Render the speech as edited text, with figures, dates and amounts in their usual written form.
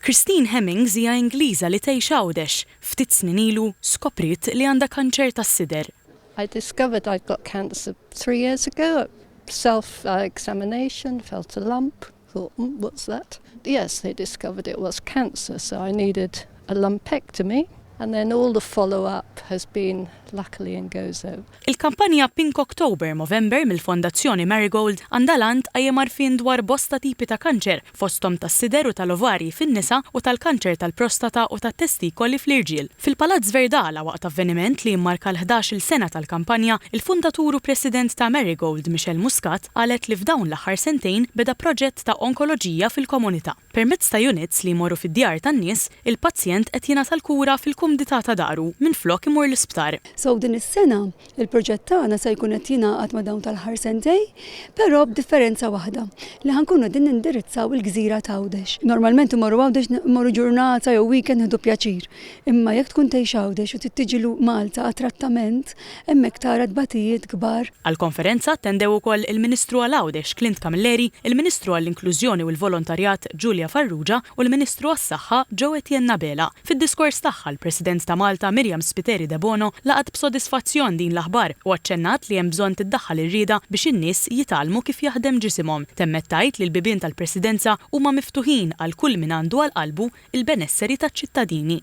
Christine Hemmings hija Ingliża li tgħix Għawdex. Ftit snin ilu skopriet li għandha kanċer tas-sider. I discovered I'd got cancer 3 years ago. Self-examination, felt a lump. Thought, what's that? Yes, they discovered it was cancer, so I needed a lumpectomy. And then all the follow-up has been luckily in Gozo. Il-kampanja Pink October Movember mill-Fondazzjoni Marigold għandha lan tqajjem għarfien dwar bosta tipi ta' kanċer fosthom tas-sider u tal-ovarji fin-nisa u tal-kanċer tal-prostata u tat-testikoli fl-irġiel. Fil-Palazz Verdala waqt avveniment li jimmarka l-11-il sena tal-kampanja, il-fundatur u president ta' Marigold Michelle Muscat qalet li f'dawn l-aħħar sentejn beda proġett ta' onkoloġija fil-komunità. Permezz ta' units li jmorru fid-djar tan-nies, il-pazjent qed jingħata l-kura fil-kumdità ta' daru minflok imur l-isptar. So din is-sena il-proġett tagħna se jkun qed jingħaqad ma' dawn tal-ħar sentej, però b'differenza waħda li ħankunu din nindirizzaw il-gżira ta' Għawdex. Normalment imorru Għawdex imorru ġurnata jew weekend nieħdu pjaċir. Imma jekk tkun tgħix Għawdex u tittiġi Malta għat trattament, hemmhekk tara tbatijiet kbar. Għall-konferenza attendew ukoll il-Ministru għal Għawdex Clint Camilleri, il-Ministru għall-Inklużjoni u l-Volontarjat Giulia Farrugia u l-Ministru għas-Saħħa Joe Etienne Nabela. Fid-diskors tagħha l-President ta' Malta Miriam Spiteri de Bono laqad b'sodisfazzjon din l-aħbar u aċċennat li hemm bżonn tiddaħħal ir-rieda biex in-nies jitgħallmu kif jaħdem ġisimhom. Temmet tgħid li l-bibien tal-Presidenza huma miftuħin għal kull min għandu għal qalbu il-benesseri taċ-ċittadini.